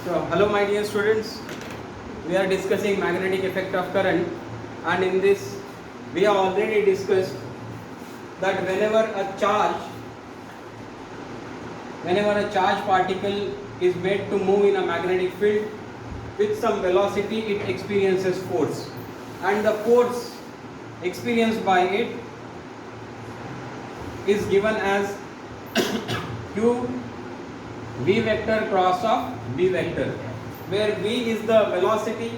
So, hello my dear students, we are discussing magnetic effect of current, and in this we have already discussed that whenever a charge particle is made to move in a magnetic field with some velocity, it experiences force, and the force experienced by it is given as q v vector cross of b vector, where v is the velocity,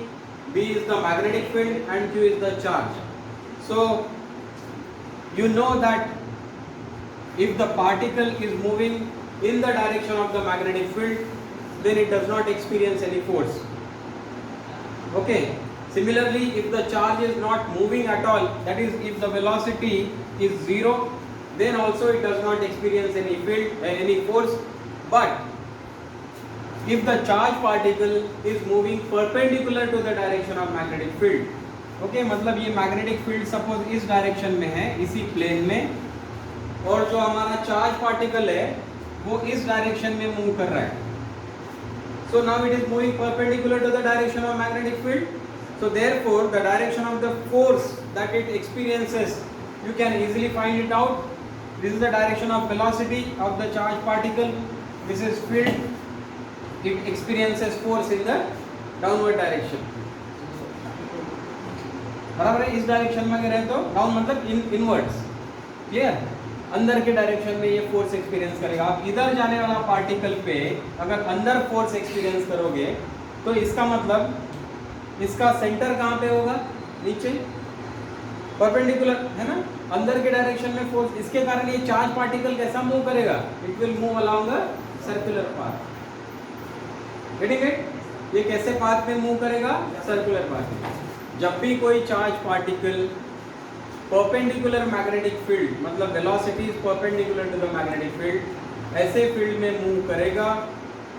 b is the magnetic field, and q is the charge. So you know that if the particle is moving in the direction of the magnetic field, then it does not experience any force. Okay. Similarly, if the charge is not moving at all, that is, if the velocity is zero, then also it does not experience any field, any force. But if the charge particle is moving perpendicular to the direction of magnetic field, okay, मतलब ये magnetic field suppose इस direction में है, इसी plane में, और जो हमारा charge particle है वो इस direction में move कर रहा है. So now it is moving perpendicular to the direction of magnetic field. So therefore the direction of the force that it experiences, you can easily find it out. This is the direction of velocity of the charged particle. This is field. It experiences force in the downward direction. बराबर है. इस direction में अगर है तो down मतलब inwards. Clear? अंदर के डायरेक्शन में ये फोर्स एक्सपीरियंस करेगा. आप इधर जाने वाला पार्टिकल पे अगर अंदर फोर्स एक्सपीरियंस करोगे तो इसका मतलब इसका सेंटर कहाँ पे होगा? नीचे, परपेंडिकुलर है ना. अंदर के डायरेक्शन में फोर्स, इसके कारण ये चार्ज पार्टिकल कैसा मूव करेगा? It will move along a circular path. Getting it? ये कैसे पाथ में मूव करेगा? Circular path. जब भी कोई charge particle perpendicular magnetic field, मतलब velocity is perpendicular to the magnetic field, ऐसे फील्ड में मूव करेगा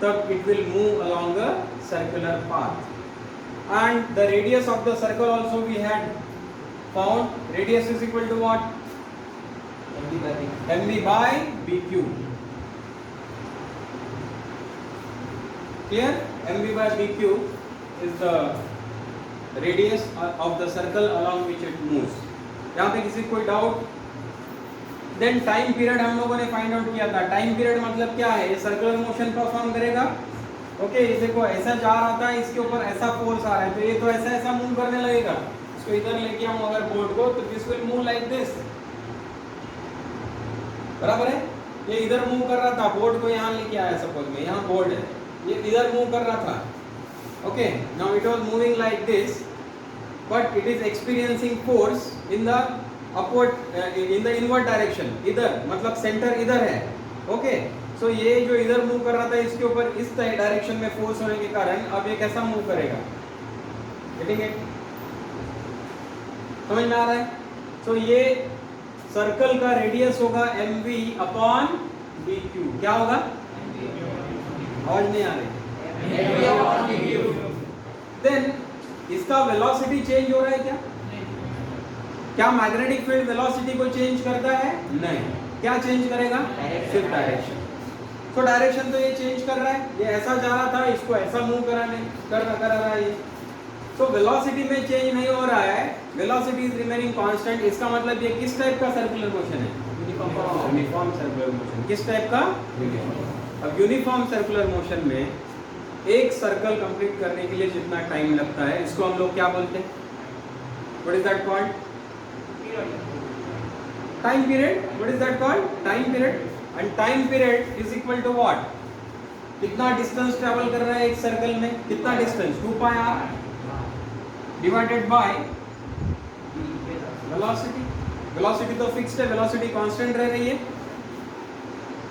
तब it will move along a circular path. And the radius of the circle also we had found. Radius is equal to what? mv by bq. Here mv by bq is the radius of the circle along which it moves. यहाँ पे किसी कोई doubt? Then time period हम लोगों ने find out किया था. Time period मतलब क्या है? ये सर्कुलर मोशन परफॉर्म करेगा. ओके, ये देखो ऐसा जा रहा था, इसके ऊपर ऐसा फोर्स आ रहा है, तो ये तो ऐसा ऐसा मूव करने लगेगा. इसको इधर लेके आऊं अगर बोर्ड को, तो this will move like this. बराबर है. ये इधर मूव कर रहा था, बोर्ड को यहाँ लेके आया, सपोज में यहाँ बोर्ड है, ये इधर मूव कर रहा था. Okay, now it was moving like this, but it is experiencing force in the upward in the inward direction. इधर मतलब सेंटर इधर है. ओके, सो ये जो इधर मूव कर रहा था, इसके ऊपर इस डायरेक्शन में फोर्स होने के कारण अब ये कैसा मूव करेगा? Getting it? समझ में आ रहा है? सो ये सर्कल का रेडियस होगा mv अपॉन bq. क्या होगा? आवाज नहीं आ रही. देन इसका वेलोसिटी चेंज हो रहा है क्या? क्या मैग्नेटिक फील्ड वेलोसिटी को चेंज करता है? नहीं. क्या चेंज करेगा? सिर्फ डायरेक्शन. तो डायरेक्शन तो ये चेंज कर रहा है. ये ऐसा जा रहा था, इसको ऐसा मूव कर रहा है ये. तो वेलोसिटी में चेंज नहीं हो रहा है, वेलोसिटी इज रिमेनिंग कांस्टेंट. इसका मतलब ये किस टाइप का सर्कुलर मोशन है? Uniform circular motion. किस टाइप का? अब यूनिफॉर्म सर्कुलर मोशन में एक सर्कल कंप्लीट करने के लिए जितना टाइम लगता है, इसको हम लोग क्या बोलते हैं? What is that called? Time period. What is that called? Time period. And time period is equal to what? कितना डिस्टेंस ट्रैवल कर रहा है एक सर्कल में? कितना distance? 2πr divided by velocity. Velocity तो फिक्स्ड है, वेलोसिटी कांस्टेंट रह रही है.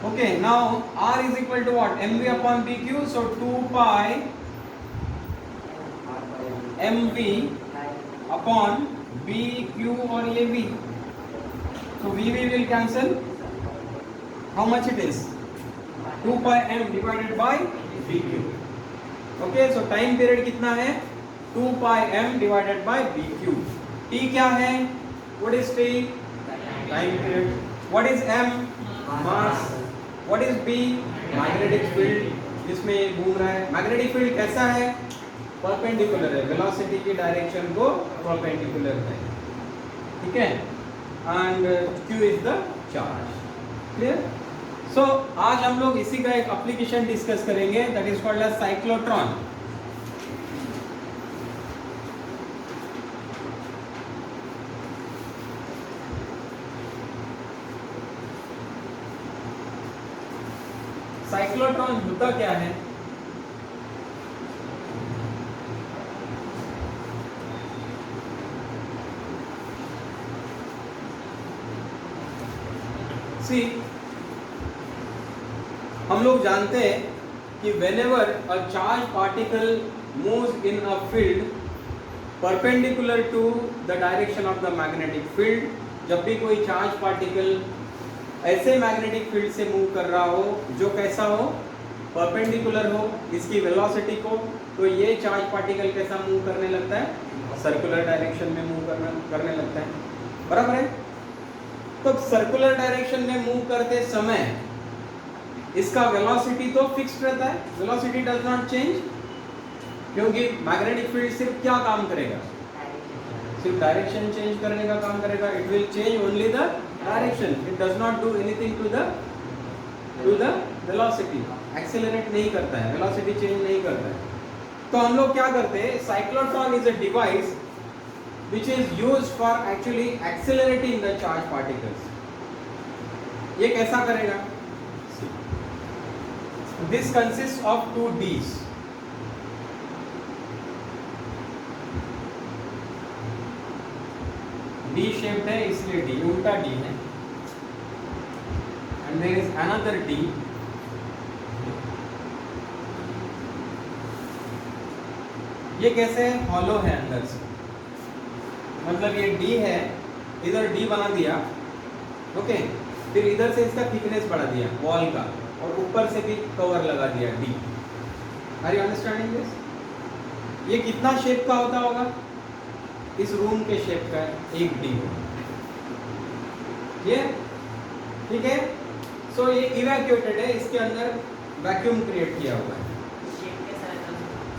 Okay, now r is equal to what? mv upon bq. So 2 pi mv upon bq, और ये v. So v will cancel. How much it is? 2 pi m divided by bq. Okay, so time period कितना है? 2 pi m divided by bq. t क्या है? What is t? Time period. What is m? Mass. What is B? Magnetic field. जिसमें ये घूम रहा है। Magnetic field कैसा है? परपेंडिकुलर है, वेलोसिटी की डायरेक्शन को परपेंडिकुलर है, ठीक है। And Q is the charge. Clear? So आज हम लोग इसी का एक एप्लीकेशन डिस्कस करेंगे, that is called as cyclotron. Cyclotron होता क्या है? सी, हम लोग जानते हैं कि whenever a charged particle moves in a field perpendicular to the direction of the magnetic field, जब भी कोई चार्ज पार्टिकल ऐसे मैग्नेटिक फील्ड से मूव कर रहा हो जो कैसा हो? परपेंडिकुलर हो इसकी वेलोसिटी को, तो ये चार्ज पार्टिकल कैसा मूव करने लगता है? सर्कुलर डायरेक्शन में मूव करने लगता है, बराबर है। तो सर्कुलर डायरेक्शन में मूव करते समय इसका वेलोसिटी तो फिक्स्ड रहता है, वेलोसिटी डज नॉट चेंज, क्योंकि मैग्नेटिक फील्ड सिर्फ क्या काम करेगा? सिर्फ डायरेक्शन चेंज करने का काम करेगा। It will change only the direction, it does not do anything to the velocity, accelerate नहीं करता है, वेलोसिटी चेंज नहीं करता है। तो हम लोग क्या करते हैं? Cyclotron is a device which is used for actually accelerating the charged particles. ये कैसा करेगा? This consists of two Ds. D shaped है इसलिए D, उल्टा D है, and there is another D. ये कैसे है? हॉलो है अंदर से, मतलब ये D है, इधर D बना दिया, ओके, फिर इधर से इसका थिकनेस बढ़ा दिया वॉल का, और ऊपर से भी कवर लगा दिया D। Are you understanding this? ये कितना शेप का होता होगा? इस रूम के शेप का एक D होगा, ये ठीक है। सो ये इवैक्यूएटेड है, इसके अंदर वैक्यूम क्रिएट किया हुआ है,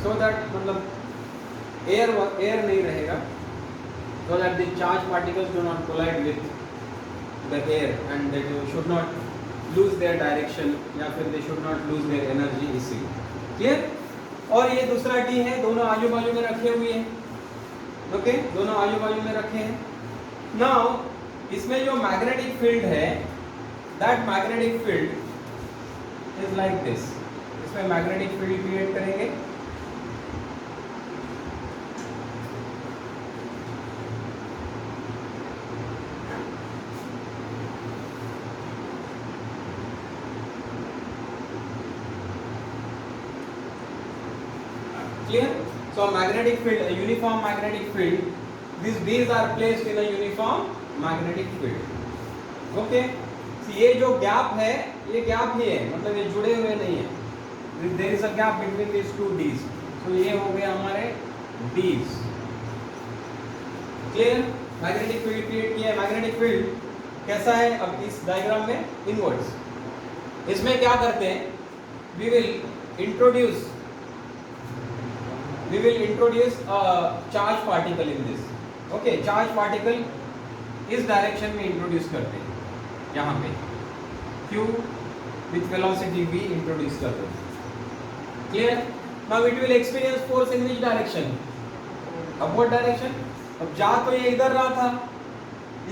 सो दैट मतलब एयर नहीं रहेगा, so that the charged particles do not collide with the air and they should not lose their direction या फिर they should not lose their energy इसी, clear? और ये दूसरा D है, दोनों आजू बाजू में रखे हुए हैं, ओके, दोनों आजू बाजू में रखे हैं। नाउ इसमें जो मैग्नेटिक फील्ड है, that magnetic field is like this, इसमें मैग्नेटिक फील्ड क्रिएट करेंगे, clear? So magnetic field, a uniform magnetic field, these D's are placed in a uniform magnetic field, okay? So ये जो gap है, ये gap ही है, मतलब ये जुड़े हुए नहीं है, there is a gap between these two D's, so ये हो गया हमारे D's, clear? Magnetic field create किया है। मैग्नेटिक फील्ड कैसा है? अब इस डायग्राम में इनवर्ड्स, इसमें क्या करते हैं? we will introduce a charge particle in this, okay? charge particle इस डायरेक्शन में इंट्रोड्यूस करते हैं, यहाँ पे Q with velocity V introduce करते हैं, clear? now it will experience force in which direction? upward direction। अब जा तो ये इधर रहा था,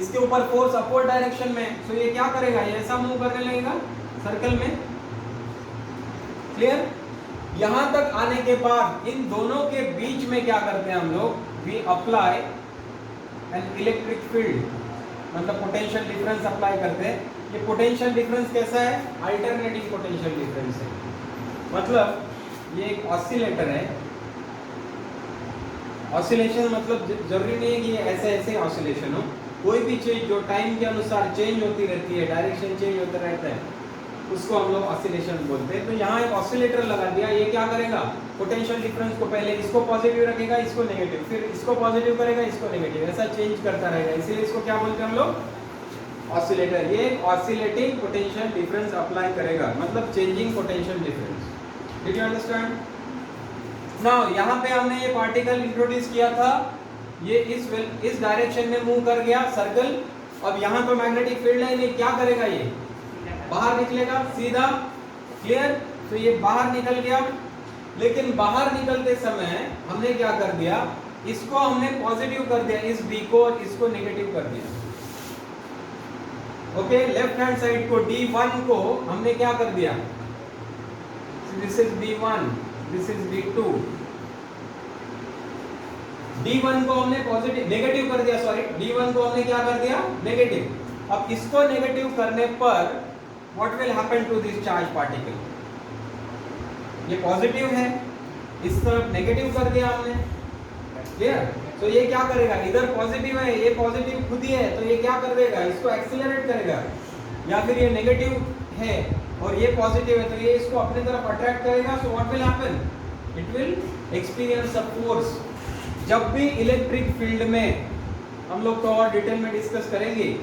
इसके ऊपर फोर्स अपवर्ड डायरेक्शन में, so ये क्या करेगा? ये ऐसा मूव करने लगेगा सर्कल में, क्लियर? यहाँ तक आने के बाद इन दोनों के बीच में क्या करते हैं हम लोग? We apply an electric field, मतलब पोटेंशियल डिफरेंस अप्लाई करते हैं। ये पोटेंशियल डिफरेंस कैसा है? अल्टरनेटिंग पोटेंशियल डिफरेंस है, मतलब ये एक ऑसिलेटर है। ऑसिलेशन मतलब जरूरी नहीं है कि ये ऐसे ऐसे ऑसिलेशन हो, कोई भी चीज जो टाइम के अनुसार चेंज होती रहती है, डायरेक्शन चेंज होता रहता है, उसको हम लोग ऑसिलेशन बोलते हैं। तो यहाँ एक ऑसिलेटर लगा दिया, ये क्या करेगा? पोटेंशियल डिफरेंस को पहले इसको पॉजिटिव रखेगा, इसको नेगेटिव, फिर इसको पॉजिटिव करेगा, इसको नेगेटिव, ऐसा चेंज करता रहेगा, इसीलिए इसको क्या बोलते हैं हम लोग? ऑसिलेटर। ये ऑसिलेटिंग पोटेंशियल डिफरेंस अप्लाई करेगा, मतलब changing potential difference, did you understand? Now यहाँ पे हमने ये पार्टिकल इंट्रोड्यूस किया था, ये इस डायरेक्शन में मूव कर गया सर्कल। अब यहाँ तो मैग्नेटिक फील्ड है, ये क्या करेगा, ये बाहर निकलेगा सीधा, क्लियर? तो ये बाहर निकल गया, लेकिन बाहर निकलते समय हमने क्या कर दिया, इसको हमने पॉजिटिव कर दिया, इस बी को, और इसको नेगेटिव कर दिया। ओके, लेफ्ट हैंड साइड को D1 को हमने क्या कर दिया, this is B1, this is B2। D1 को हमने पॉजिटिव नेगेटिव कर दिया, सॉरी D1 को हमने क्या कर दिया, नेगेटिव। अब इसको नेगेटिव करने पर what will happen to this charge particle, ये पॉजिटिव है, इस तरफ नेगेटिव कर दिया हमने, क्लियर? तो ये क्या करेगा, इधर पॉजिटिव है, ये पॉजिटिव खुद ही है, तो ये क्या कर देगा, इसको एक्सीलरेट करेगा। या फिर ये नेगेटिव है और ये पॉजिटिव है, तो ये इसको अपने तरफ अट्रैक्ट करेगा। So what will happen, it will experience a force. जब भी इलेक्ट्रिक फील्ड में, हम लोग तो और डिटेल में डिस्कस करेंगे,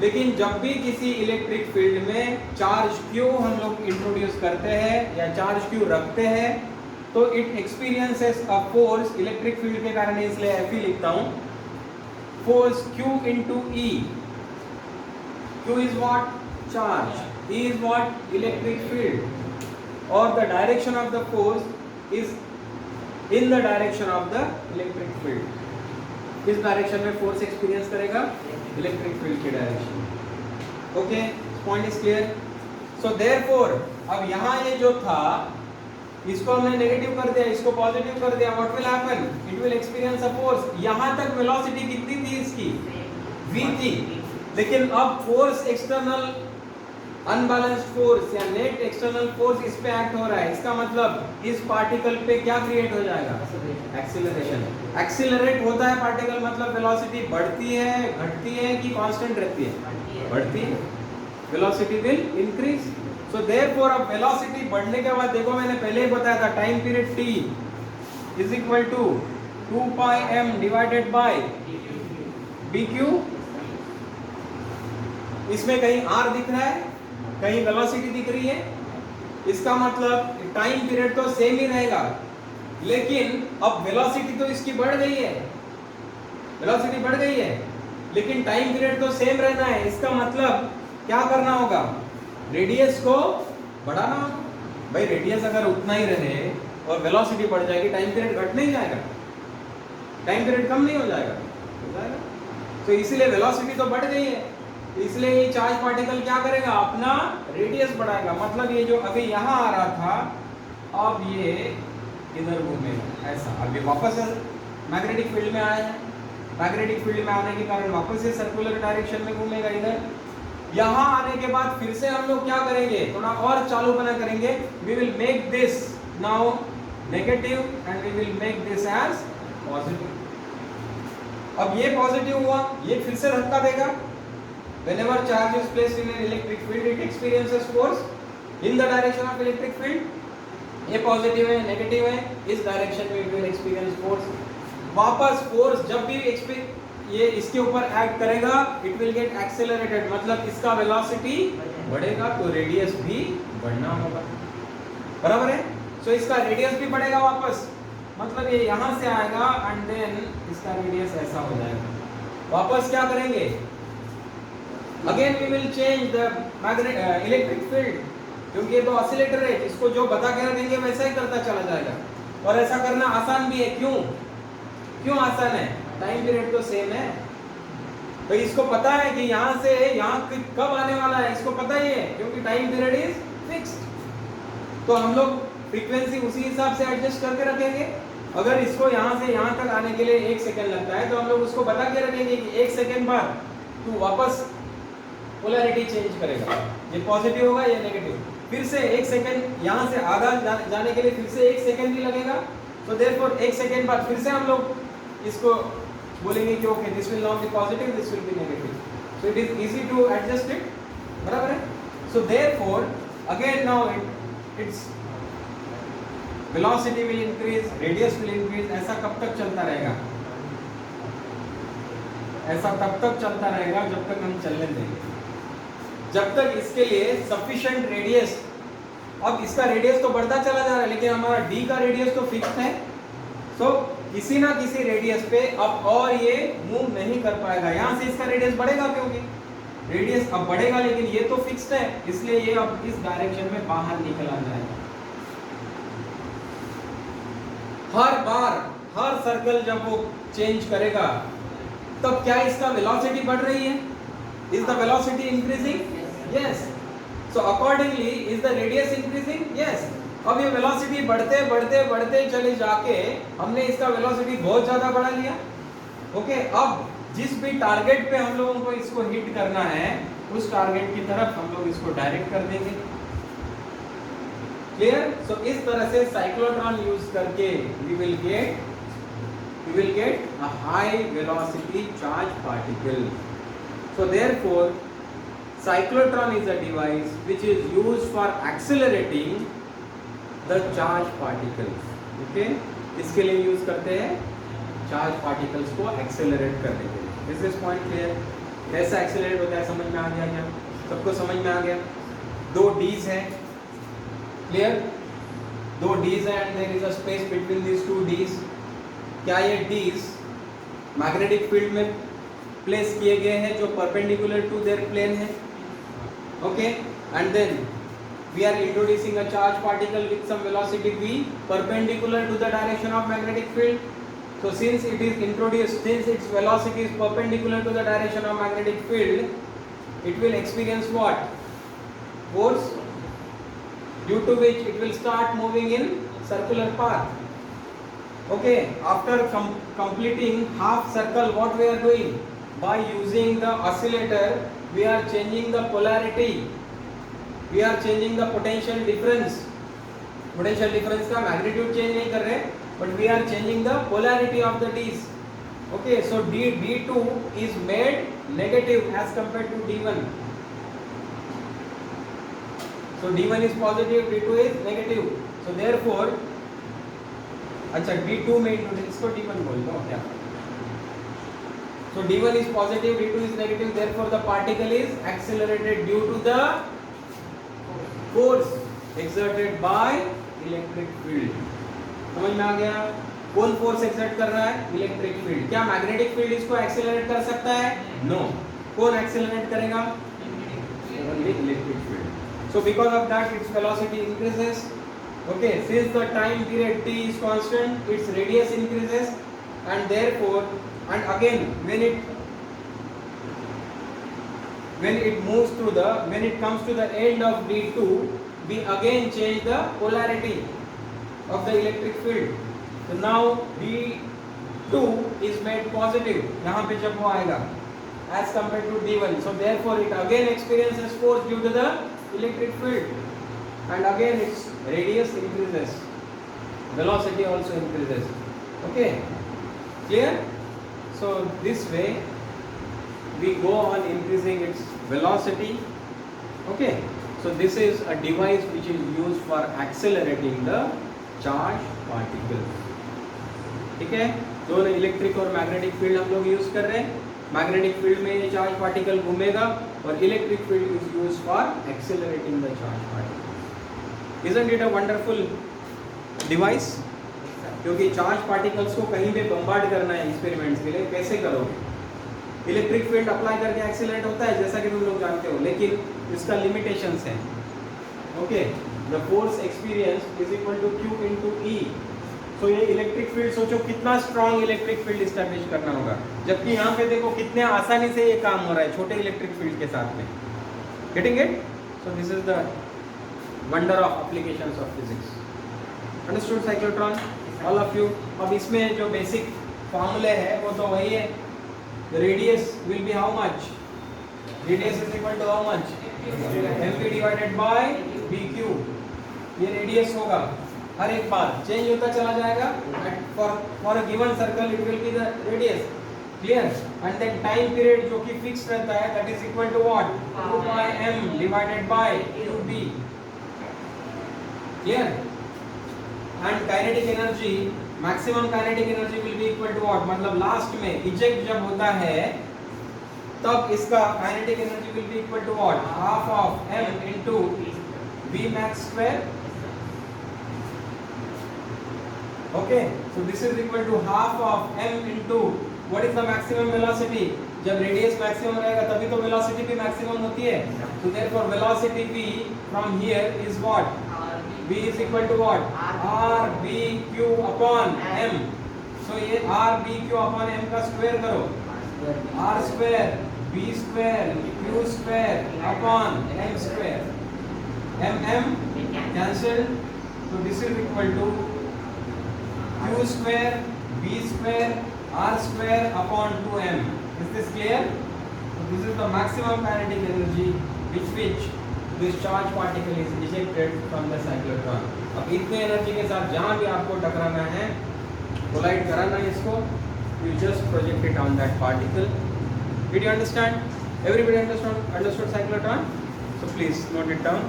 लेकिन जब भी किसी इलेक्ट्रिक फील्ड में चार्ज Q हम लोग इंट्रोड्यूस करते हैं या चार्ज Q रखते हैं, तो it experiences a force, electric field के कारण इसलिए F ही लिखता हूं, force Q into E। Q is what, charge, E is what, electric field, or the direction of the force is in the direction of the electric field। किस direction में force experience करेगा, electric field की direction. Okay, point is clear? So therefore अब यहाँ ये जो था, इसको हमने नेगेटिव कर दिया, इसको पॉजिटिव कर दिया, what will happen, it will experience a force. यहाँ तक वेलोसिटी कितनी थी इसकी, v थी, लेकिन अब फोर्स एक्सटर्नल अनबैलेंस्ड फोर्स या नेट एक्सटर्नल फोर्स इस पे एक्ट हो रहा है। इसका मतलब इस पार्टिकल पे क्या क्रिएट हो जाएगा, एक्सीलरेशन। एक्सीलरेट होता है पार्टिकल, मतलब वेलोसिटी बढ़ती है, घटती है कि कांस्टेंट रहती है, बढ़ती है, velocity will increase. So therefore अब वेलोसिटी बढ़ने के बाद देखो, मैंने पहले ही बताया था time period t is equal to 2 pi m divided by bq। इसमें कहीं r दिख रहा है, कहीं वेलोसिटी दिख रही है, इसका मतलब टाइम पीरियड तो सेम ही रहेगा, लेकिन अब वेलोसिटी तो इसकी बढ़ गई है, वेलोसिटी बढ़ गई है, लेकिन टाइम पीरियड तो सेम रहना है। इसका मतलब क्या करना होगा, रेडियस को बढ़ाना होगा। भाई रेडियस अगर उतना ही रहे और वेलोसिटी बढ़ जाएगी, टाइम पीरियड घट नहीं जाएगा, टाइम पीरियड कम नहीं हो जाएगा, हो जाएगा। तो इसीलिए वेलोसिटी तो बढ़ गई है, इसलिए ये चार्ज पार्टिकल क्या करेगा, अपना रेडियस बढ़ाएगा। मतलब ये जो अभी यहाँ आ रहा था, अब ये इधर घूमेगा ऐसा। अब ये वापस मैग्नेटिक फील्ड में आया है, मैग्नेटिक फील्ड में आने के कारण वापस ये सर्कुलर डायरेक्शन में घूमेगा इधर। यहाँ आने के बाद फिर से हम लोग क्या करेंगे, थोड़ा और चालू बना करेंगे। We will make this now negative and we will make this as positive. अब ये पॉजिटिव हुआ, ये फिर से धक्का देगा। Whenever charge is placed in an electric field, it experiences force in the direction of electric field. ये positive है, नेगेटिव है, इस डायरेक्शन में it will experience force। वापस फोर्स जब भी ये इसके ऊपर एक्ट करेगा, it will get accelerated, मतलब इसका वेलोसिटी बढ़ेगा तो रेडियस भी बढ़ना होगा, बराबर है? सो इसका रेडियस भी बढ़ेगा वापस, मतलब ये यहाँ से आएगा एंड देन इसका रेडियस ऐसा हो जाएगा। वापस क्या करेंगे, again we will change the electric field, क्योंकि ये तो ऑसिलेटर है, इसको जो बता के रखेंगे वैसा ही करता चला जाएगा। और ऐसा करना आसान भी है, क्यों आसान है, टाइम पीरियड तो सेम है। तो इसको पता है कि यहाँ से यहाँ कब आने वाला है, इसको पता ही है, क्योंकि टाइम पीरियड इज फिक्स्ड। तो हम लोग फ्रीक्वेंसी उसी हिसाब से एडजस्ट करके रखेंगे। अगर इसको यहाँ से यहाँ तक आने के लिए 1 सेकंड लगता है, तो हम लोग उसको बता के रखेंगे कि 1 सेकंड बाद तू वापस पोलैरिटी चेंज करेगा, ये पॉजिटिव होगा ये नेगेटिव। फिर से 1 सेकंड यहाँ से आगे जाने के लिए फिर से 1 सेकंड भी लगेगा। तो देयरफॉर 1 सेकंड बाद फिर से हम लोग इसको बोलेंगे कि okay this will not be positive, this will be negative. So it is easy to adjust it, बराबर है? So therefore again now its velocity will increase, radius will increase. ऐसा कब तक चलता रहेगा, ऐसा तब तक चलता रहेगा जब तक हम चलने देंगे, जब तक इसके लिए सफिशिएंट रेडियस अब इसका रेडियस तो बढ़ता चला जा रहा है, लेकिन हमारा डी का रेडियस तो फिक्स्ड है। सो किसी ना किसी रेडियस पे अब और ये मूव नहीं कर पाएगा। यहाँ से इसका रेडियस बढ़ेगा, क्योंकि रेडियस अब बढ़ेगा, लेकिन ये तो फिक्स्ड है, इसलिए ये अब इस डायरेक्शन में बाहर निकला जाएगा। हर बार हर सर्कल जब वो चेंज करेगा तब क्या इसका वेलोसिटी बढ़ रही है? Is the velocity increasing? Yes. So accordingly is the radius increasing? Yes. अब ये वेलोसिटी बढ़ते बढ़ते बढ़ते चले जाके हमने इसका वेलोसिटी बहुत ज्यादा बढ़ा लिया। ओके, अब जिस भी टारगेट पे हम लोगों को इसको हिट करना है उस टारगेट की तरफ हम लोग इसको डायरेक्ट कर देंगे। क्लियर? सो इस तरह से साइक्लोट्रॉन यूज करके we will get a high velocity charge particle. So therefore cyclotron is a device which is used for accelerating the charge particles. Okay, इसके लिए यूज करते हैं चार्ज पार्टिकल्स को एक्सेलरेट करने के लिए। Is this point clear? कैसा accelerate होता है समझ में आ गया क्या? सबको समझ में आ गया? दो डीज है, क्लियर? दो डीज है and there is a space between these two dees. क्या ये डीज मैग्नेटिक फील्ड में प्लेस किए गए हैं जो परपेंडिकुलर टू देयर प्लेन है? Okay, and then we are introducing a charge particle with some velocity v perpendicular to the direction of magnetic field. So since it is introduced, since its velocity is perpendicular to the direction of magnetic field, it will experience what? Force, due to which it will start moving in circular path. Okay, after completing half circle, what we are doing? By using the oscillator, we are changing the polarity. We are changing the potential difference. Potential difference का magnitude change नहीं कर रहे, but we are changing the polarity of the D's. Okay, so D2 is made negative as compared to D1. So D1 is positive, D2 is negative. So therefore, अच्छा D2 में इसको D1 बोल दो क्या? So D1 is positive, D2 is negative. Therefore, the particle is accelerated due to the force exerted by electric field. समझ में आ गया? कौन फोर्स एक्सर्ट कर रहा है? Electric field. क्या मैग्नेटिक फील्ड इसको एक्सेलरेट कर सकता है? नो। कौन एक्सेलरेट करेगा? Only electric field. So because of that its velocity increases. Okay, since the time period t is constant, its radius increases, and therefore, and again when it comes to the end of D2, we again change the polarity of the electric field. So now D2 is made positive, यहाँ पे जब वो आएगा as compared to D1. So therefore it again experiences force due to the electric field, and again its radius increases, velocity also increases. Okay, clear? So this way we go on increasing its velocity. Okay, so this is a device which is used for accelerating the charge particles. ठीक है, दोनों electric और magnetic field हम लोग use कर रहे हैं। Magnetic field में ये चार्ज पार्टिकल घूमेगा और electric field is used for accelerating the charge particle. Isn't it a wonderful device? क्योंकि चार्ज पार्टिकल्स को कहीं पे बम्बार्ड करना है एक्सपेरिमेंट्स के लिए, कैसे करोगे? इलेक्ट्रिक फील्ड अप्लाई करके एक्सेलरेट होता है जैसा कि तुम लोग जानते हो, लेकिन इसका लिमिटेशंस है। Okay, the force experience is equal to Q into E। So ये इलेक्ट्रिक फील्ड, सोचो कितना स्ट्रॉन्ग इलेक्ट्रिक फील्ड एस्टैब्लिश करना होगा, जबकि यहाँ पे देखो कितने आसानी से ये काम हो रहा है छोटे इलेक्ट्रिक फील्ड के साथ में। Getting it? So this is the wonder of applications of physics. Understood cyclotron all of you? अब इसमें जो बेसिक फॉर्मूले है वो तो वही है। The radius will be how much? Radius is equal to how much? mp divided by bq. ये रेडियस होगा, हर एक बार चेंज होता चला जाएगा, for a given circle it will be the radius. Clear? And then time period जो कि fix रहता है, that is equal to what? 2 pi m divided by qb. Clear? And kinetic energy, maximum kinetic energy will be equal to what? मतलब last में eject जब होता है तब इसका kinetic energy will be equal to what? Half of m into v max square okay, so this is equal to half of m into what is the maximum velocity. जब radius maximum रहेगा तभी तो velocity भी maximum होती है. So therefore velocity v from here is what, v is equal to what, r b q upon m. so ये r b q upon m का square करो, r square b square q square upon m square, m cancelled. so this is equal to q square b square r square upon 2m. is this clear? so this is the maximum kinetic energy with which this charge particle is ejected from the cyclotron. अब इतने energy के साथ जहाँ भी आपको टकराना है, collide कराना है इसको, you just project it on that particle. Did you understand? Everybody understood cyclotron? So please note it down.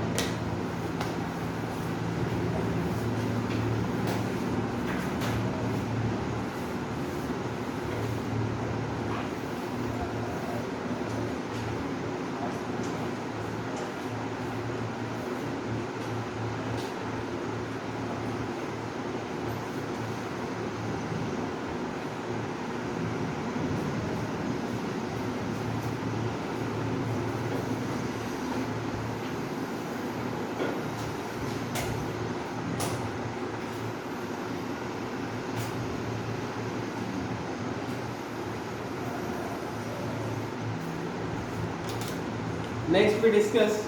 Next we discuss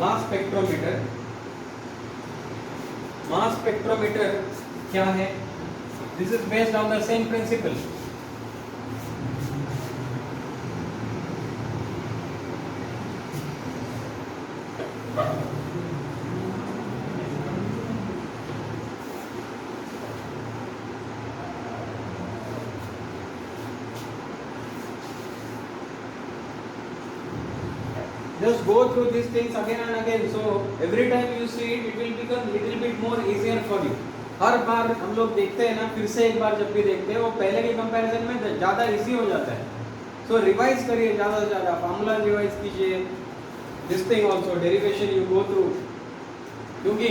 mass spectrometer. Mass spectrometer क्या है? This is based on the same principle. Just go through these things again and again. So every time you see it, it will become little bit more easier for you. हर बार हम लोग देखते हैं ना, फिर से एक बार जब भी देखते हैं, वो पहले के कंपैरिजन में ज़्यादा इजी हो जाता है. So रिवाइज करिए ज़्यादा से ज़्यादा, फार्मूला रिवाइज कीजिए, this thing also derivation you go through, क्योंकि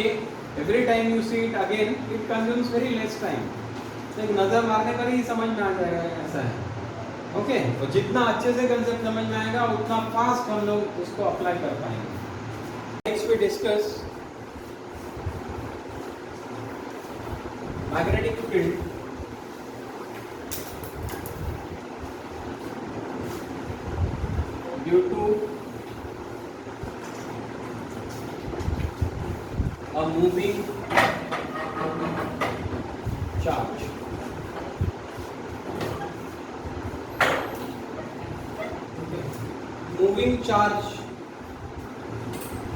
every time you see it again, it consumes very less time. तो एक नज़र मारने पर ही समझ में आ जाएगा, ऐसा है. ओके, तो जितना अच्छे से कंसेप्ट समझ में आएगा उतना फास्ट हम लोग उसको अप्लाई कर पाएंगे. Next we discuss magnetic field. Due to a moving charge. Moving charge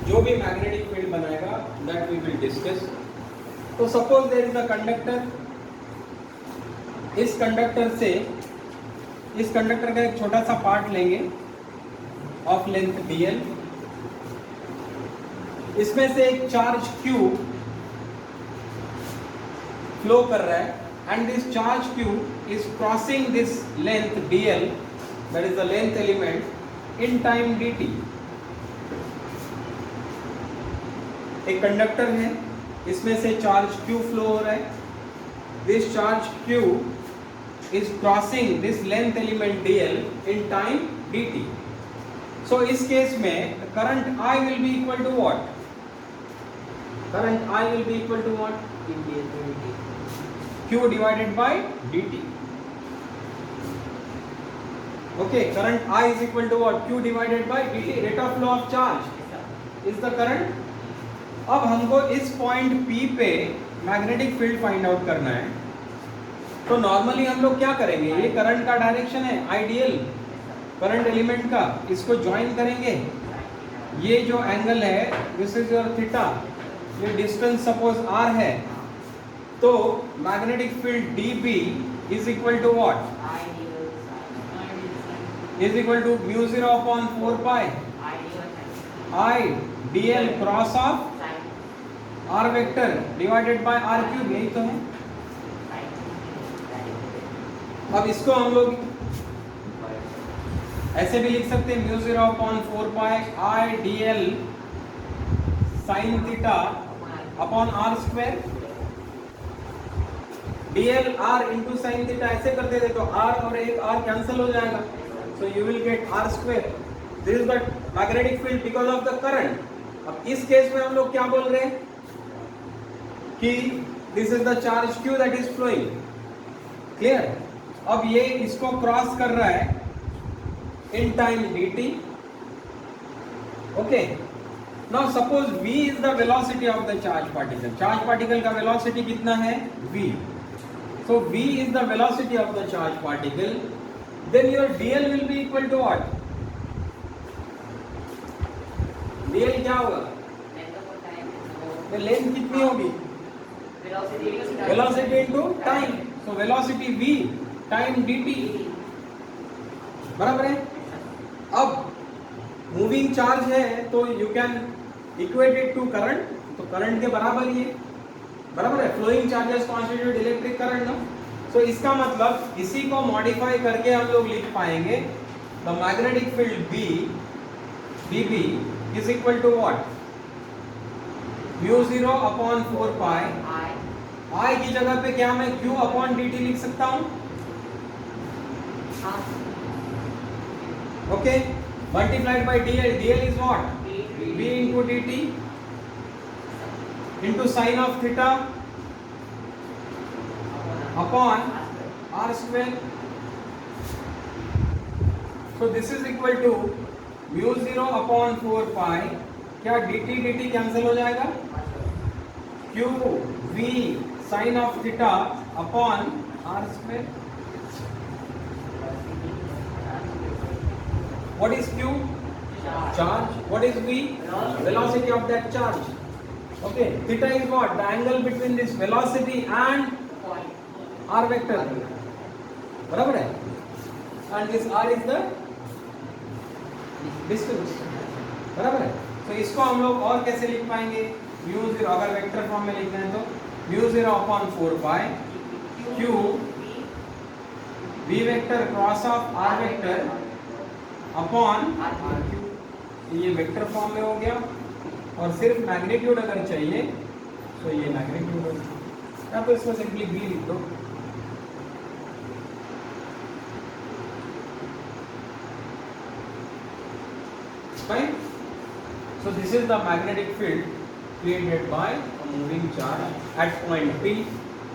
जो भी मैग्नेटिक फील्ड बनाएगा, दैट वी विल डिस्कस. तो suppose there is a conductor. इस कंडक्टर का एक छोटा सा पार्ट लेंगे ऑफ लेंथ dl. इसमें से एक चार्ज q फ्लो कर रहा है, and this charge q is crossing this length dl, that is the length element, in time dt. एक कंडक्टर है, इसमें से चार्ज q फ्लो हो रहा है. This charge q is crossing this length element dl in time dt. so इस case में current I will be equal to what? current I will be equal to what? q divided by dt. okay, current I is equal to what? q divided by dt. rate of flow of charge is the current. अब हमको इस point P पे magnetic field find out करना है. तो normally हम लोग क्या करेंगे, ये करंट का डायरेक्शन है आइडियल करंट एलिमेंट का, इसको ज्वाइन करेंगे. ये जो एंगल है, दिस इज योर थीटा, ये डिस्टेंस सपोज r है. तो magnetic field dB is equal to what? is equal to mu 0 upon 4 pi I dl cross of r vector divided by r cube. यही तो है. अब इसको हम लोग ऐसे भी लिख सकते हैं, mu 0 upon 4 pi I dl sin theta upon r square. dl r into sin theta ऐसे कर देते तो r और एक r कैंसिल हो जाएगा, so you will get r square. This is the magnetic field because of the current. अब इस केस में हम लोग क्या बोल रहे हैं कि this is the charge q that is flowing. Clear? अब ये इसको क्रॉस कर रहा है in time dt. Okay. Now suppose v is the velocity of the charge particle. Charge particle का velocity कितना है? v. So v is the velocity of the charge particle. Then your dl will be equal to what? dl क्या होगा? Length कितनी होगी? Velocity into time. So velocity v time dt. बराबर है? अब मूविंग चार्ज है तो you can equate it to current, तो करंट के बराबर ही है, बराबर है. Flowing charges constitute electric current ना. सो इसका मतलब इसी को मॉडिफाई करके हम लोग लिख पाएंगे the magnetic field B dB is equal to what? Mu 0 upon 4 pi I की जगह पे क्या मैं Q अपॉन dt लिख सकता हूं? Okay, multiplied by dl. dl is what? v into dt into sin of theta upon r square. So this is equal to mu 0 upon 4 pi. क्या dt dt cancel हो जाएगा? q v sin of theta upon r square. What is q? Charge. What is v? Velocity of that charge. Okay. Theta is what? The angle between this velocity and r vector. बराबर है? And this r is the distance. बराबर है? तो इसको हम लोग और कैसे लिख पाएंगे? म्यू 0 अगर वेक्टर फॉर्म में लिखना है तो mu 0 upon 4 pi q v vector cross of r vector upon r cube. ये वेक्टर फॉर्म में हो गया. और सिर्फ मैग्नीट्यूड अगर चाहिए तो ये मैग्नीट्यूड होगा, या तो इसमें सिंपली v लिख दो. Fine. So this is the magnetic field created by a moving charge at point P,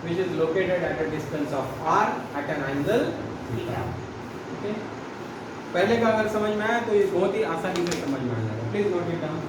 which is located at a distance of r at an angle theta. Okay. पहले का अगर समझ में आया तो ये बहुत ही आसानी से समझ में आ जाएगा. Please note it down.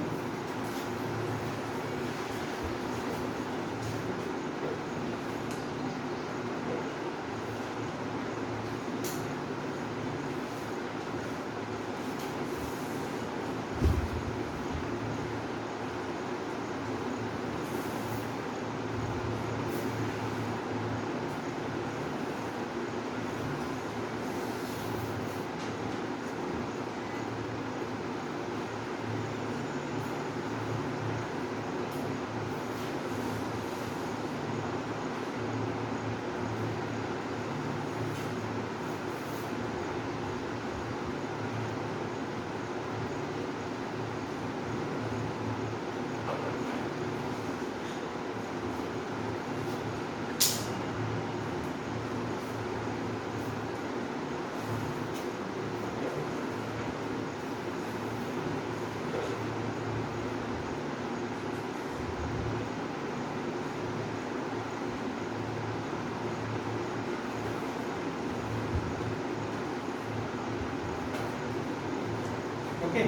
Okay.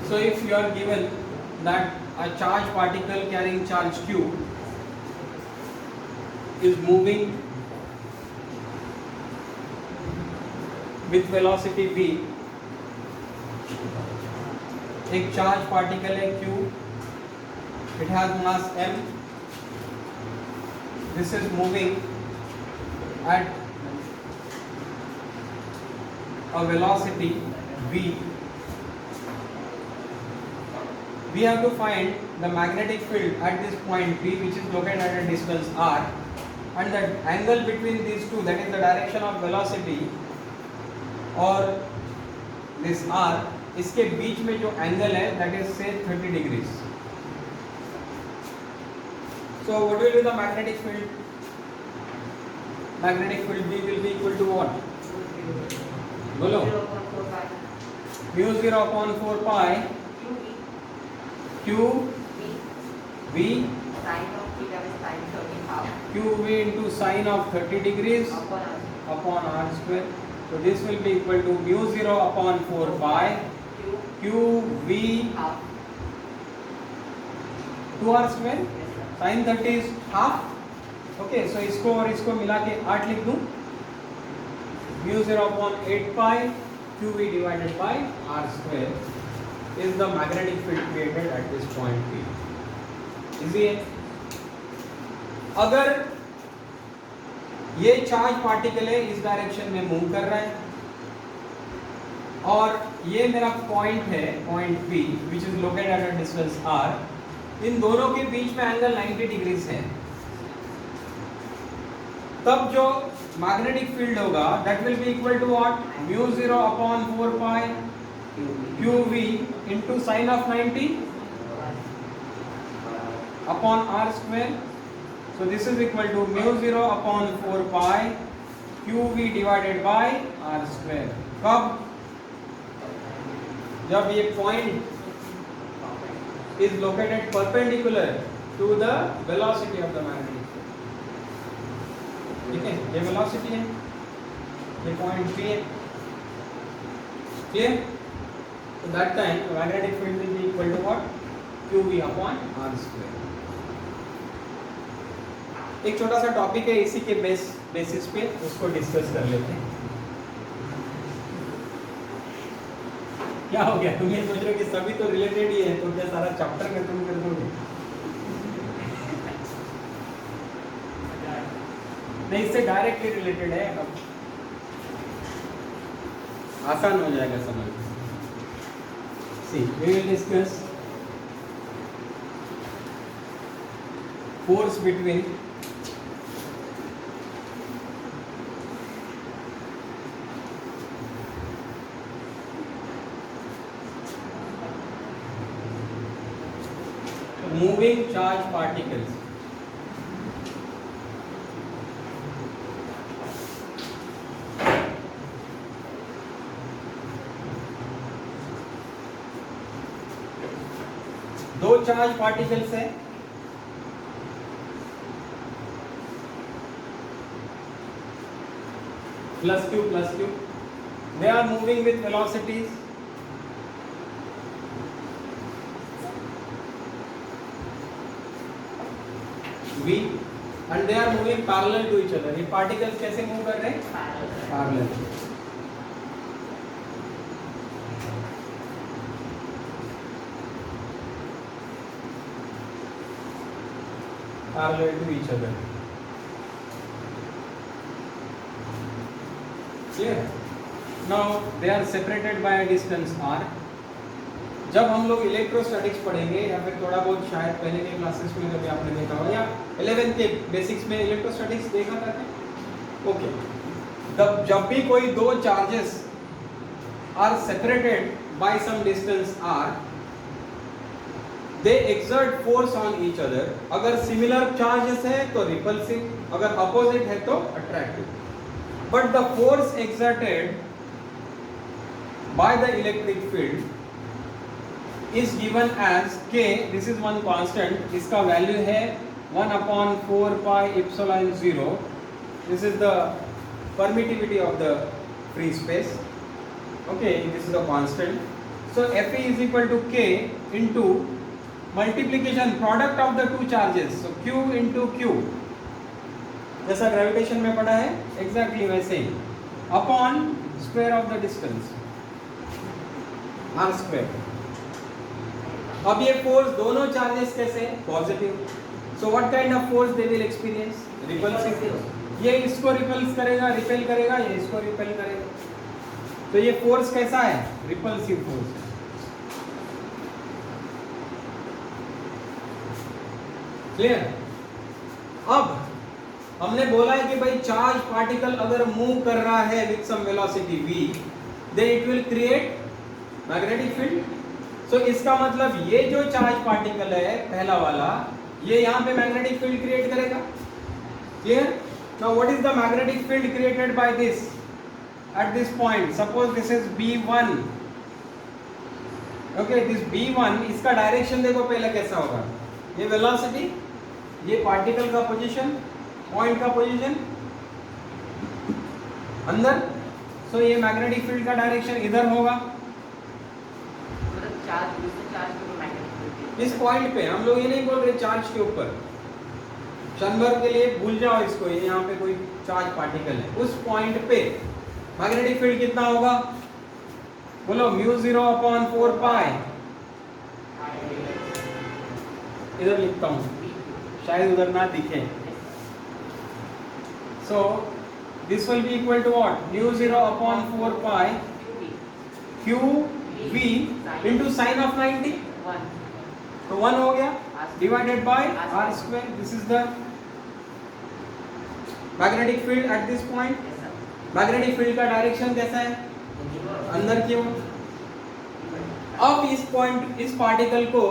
So if you are given that a charge particle carrying charge q is moving with velocity v, एक चार्ज पार्टिकल है q, it has mass m, this is moving at a velocity v. We have to find the magnetic field at this point P, which is located at a distance r. and the angle between these two, that is the direction of velocity और this r, इसके बीच में जो angle है that is say 30 degrees. So what will be the magnetic field? Magnetic field B will be equal to what? बोलो. Mu 0 upon 4 pi Q V QV into sine of 30 degrees upon r square. So this will be equal to mu 0 upon 4 pi QV 2r square. Sin 30 is half. Okay, so इसको और इसको मिला के 8 लिख दूं. Mu 0 upon 8 pi QV divided by r square is the magnetic field created at this point P. Easy है. अगर ये चार्ज पार्टिकल है इस डायरेक्शन में मूव कर रहा है और ये मेरा पॉइंट है, point P which is located at a distance r, इन दोनों के बीच में एंगल 90 डिग्रीज है, तब जो मैग्नेटिक फील्ड होगा that will be equal to what? Mu 0 upon 4 pi QV into sine of 90 upon r square. So this is equal to mu 0 upon 4 pi QV divided by r square. कब? जब ये point is located perpendicular to the velocity of the magnetic field. ठीक है, ये velocity है, ये point P है. Clear? So that time the magnetic field will be equal to what? QV upon r square. एक छोटा सा टॉपिक है इसी के बेसिस पे उसको डिस्कस कर लेते हैं. क्या हो गया? तुम ये सोच रहे हो कि सभी तो रिलेटेड ही है, तो क्या सारा चैप्टर खत्म कर दोगे? नहीं, इससे डायरेक्टली रिलेटेड है, अब आसान हो जाएगा समझ. See we will discuss force between moving charge particles. दो चार्ज पार्टिकल्स हैं, plus Q, they are moving with velocities v and they are moving parallel to each other. ये particles कैसे मूव कर रहे हैं? Parallel. Parallel to each other. Clear? Now they are separated by a distance r. जब हम लोग electrostatics पढ़ेंगे या फिर थोड़ा बहुत शायद पहले के क्लासेस में कभी आपने देखा हो या 11th के बेसिक्स में इलेक्ट्रोस्टैटिक्स देखा था क्या? ओके. जब भी कोई दो charges are separated by some distance r, they exert force on each other. अगर सिमिलर चार्जेस है तो रिपल्सिव, अगर अपोजिट है तो attractive. But the force exerted by the electric field is given as k. This is one constant, इसका value है 1 upon 4 pi epsilon 0. This is the permittivity of the free space. Okay, this is a constant. So Fe is equal to k into multiplication product of the two charges. So q into q, जैसा gravitation में पढ़ा है exactly वैसे ही, upon square of the distance r square. अब ये force दोनों charges कैसे हैं? Positive. So what kind of force they will experience? Repulsive force. ये इसको रिपल्स करेगा, रिपेल करेगा, ये इसको रिपेल करेगा. तो ये फोर्स कैसा है? Repulsive force. क्लियर? हमने बोला है कि भाई चार्ज पार्टिकल अगर मूव कर रहा है with some velocity v, then it will create magnetic field. So इसका मतलब ये जो चार्ज पार्टिकल है पहला वाला, ये यहाँ पे मैग्नेटिक फील्ड क्रिएट करेगा। Clear? Now what is the magnetic field created by this at this point? Suppose this is b1। Okay, this b1, इसका डायरेक्शन देखो पहले कैसा होगा। ये वेलोसिटी, ये पार्टिकल का पोजीशन, पॉइंट का पोजीशन अंदर। सो ये मैग्नेटिक फील्ड का डायरेक्शन इधर होगा, इस पॉइंट पे। हम लोग ये नहीं बोल रहे चार्ज के ऊपर, क्षण भर के लिए भूल जाओ इसको, ये यहाँ पे कोई चार्ज पार्टिकल है। उस पॉइंट पे मैग्नेटिक फील्ड कितना होगा? बोलो, μ0/4π। इधर लिखता हूँ, शायद उधर ना दिखे। So this will be equal to what? μ0/4π qv into sin of 90। तो 1 हो गया, divided by r square. This is the magnetic field at this point. Magnetic field का डायरेक्शन कैसा है? अंदर की ओर। अब इस पॉइंट, इस पार्टिकल को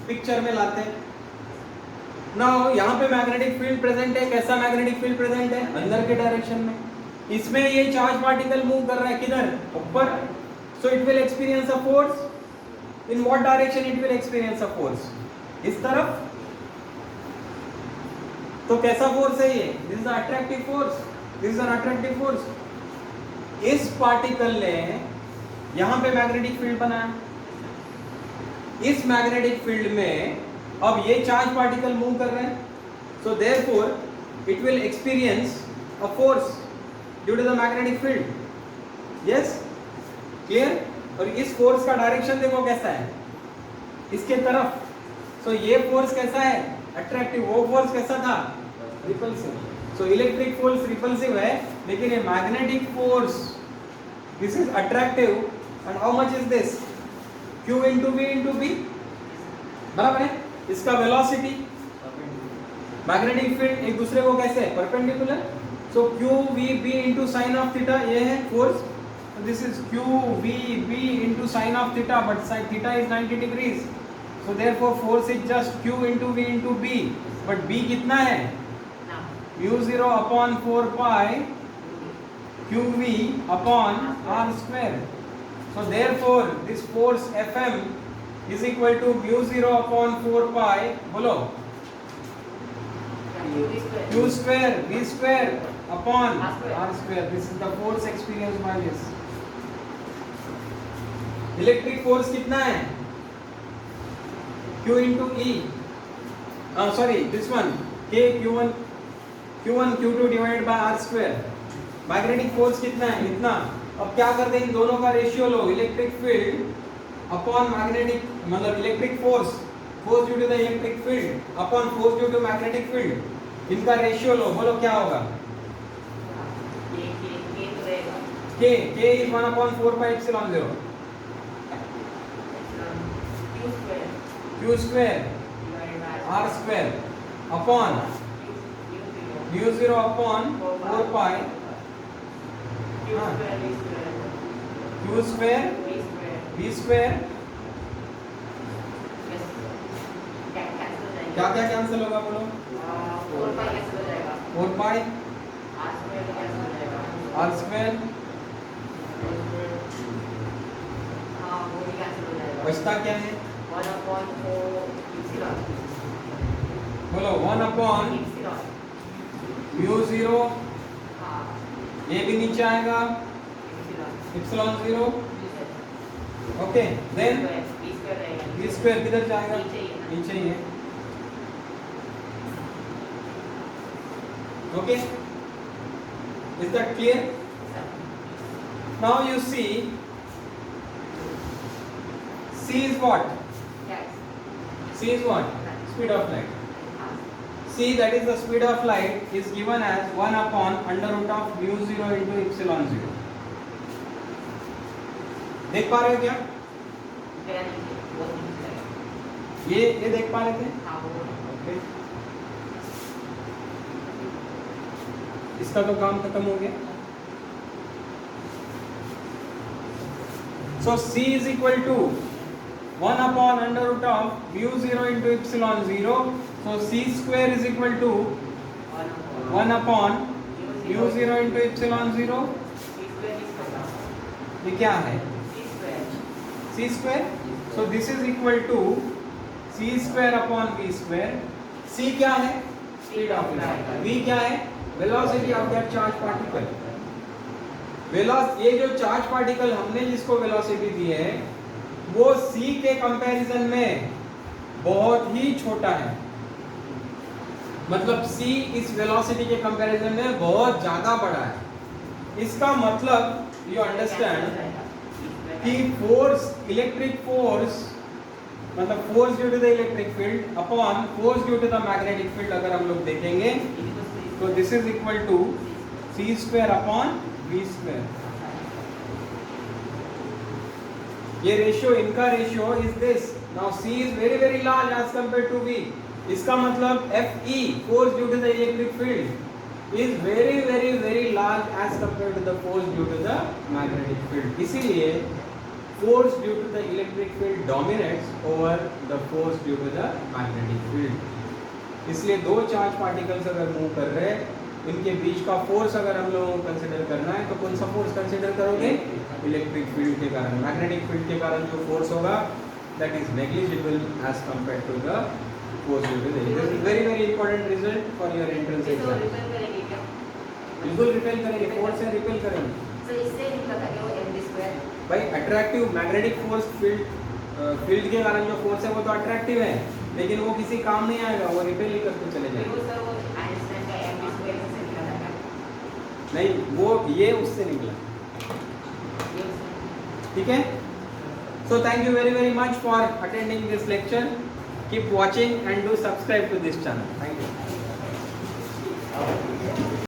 पिक्चर में लाते हैं। नाउ यहाँ पे मैग्नेटिक फील्ड प्रेजेंट है। कैसा मैग्नेटिक फील्ड प्रेजेंट है? अंदर के डायरेक्शन में। इसमें ये चार्ज पार्टिकल मूव कर रहा है किधर? ऊपर। So it will experience a force. In what direction it will experience a force? इस तरफ। तो कैसा फोर्स है ये? This is attractive force. This is an attractive force. इस पार्टिकल ने यहां पे मैग्नेटिक फील्ड बनाया। इस मैग्नेटिक फील्ड में अब ये चार्ज पार्टिकल मूव कर रहे हैं। So therefore it will experience a force due to the magnetic field. Yes, clear? और इस फोर्स का डायरेक्शन देखो कैसा है, इसके तरफ। सो ये फोर्स कैसा है? अट्रैक्टिव। वो फोर्स कैसा था? Repulsive. So electric force repulsive है, लेकिन ये magnetic force, this is attractive. And how much is this? q into v into b, बराबर है। इसका वेलोसिटी, मैग्नेटिक फील्ड एक दूसरे को कैसे? Perpendicular. So q v b into sin of theta, ये है force. This is q v b into sin of theta, but sin theta is 90 degrees. So therefore force is just q into v into b. But b कितना है? μ0/4π qv upon r square. So therefore this force Fm is equal to μ0/4π, बोलो, q square v square upon r square. This is the force experienced by this. Electric force कितना है? q into e, sorry this one, k q1 q2 divided by r square. Magnetic force कितना है? इतना। अब क्या करते हैं, इन दोनों का रेशियो लो। इलेक्ट्रिक फील्ड अपॉन मैग्नेटिक, मतलब electric force, force due to the electric field upon force due to magnetic field, इनका रेशियो लो। बोलो क्या होगा? k is 1/4π epsilon 0 q square r square upon μ0/4π q square v square। क्या क्या cancel होगा बोलो? 4π r square। बचता क्या है? 1/4 बोलो 1/μ0। ये भी नीचे आएगा, epsilon 0। Okay, then v square किधर जाएगा? नीचे ही है। Okay, is that clear? Now you see, c is what? c is what? Speed of light. c, that is the speed of light, is given as 1/√μ0 into epsilon 0। देख पा रहे हो क्या? ये देख पा रहे थे? ओके, इसका तो काम खत्म हो गया. So C is equal to 1 upon under root of mu 0 into epsilon 0. So C square is equal to 1 upon mu 0 into epsilon 0. ये क्या है? C square. So this is equal to C square upon V square. C क्या है? Speed of light. V क्या है? Velocity of that charged particle. ये जो charge particle हमने जिसको वेलोसिटी दी है वो c के कंपैरिजन में बहुत ही छोटा है. मतलब c इस वेलोसिटी के कंपैरिजन में बहुत ज्यादा बड़ा है. इसका मतलब यू अंडरस्टैंड कि फोर्स, इलेक्ट्रिक फोर्स मतलब force due to the electric field upon force due to the magnetic field अगर हम लोग देखेंगे तो this is equal to c square upon v square. ये रेशियो, इनका ratio is this. Now c is very very large as compared to v. इसका मतलब Fe, force due to the electric field, is very very very large as compared to the force due to the magnetic field. इसीलिए force due to the electric field dominates over the force due to the magnetic field. इसलिए दो charge particles अगर move कर रहे हैं, इनके बीच का force अगर हम लोगों को कंसिडर करना है तो कौन सा फोर्स कंसिडर करोगे? इलेक्ट्रिक फील्ड के कारण. मैग्नेटिक फील्ड के कारण जो फोर्स होगा that is negligible as compared to the force due to the. This is very very important result for your entrance exam. बिल्कुल रिपेल करेंगे, फोर्स से रिपेल करेंगे. तो इससे निकला था कि वो mv2 भाई अट्रैक्टिव मैग्नेटिक फोर्स फील्ड के कारण जो फोर्स है वो तो अट्रैक्टिव है, लेकिन वो किसी काम नहीं आएगा, वो रिपेल ही करते चले जाएंगे. सर वो आइंस्टाइन का mv2 से निकला था. नहीं, वो ये उससे निकला. ठीक है. So thank you very very much for attending this lecture. Keep watching and do subscribe to this channel. Thank you.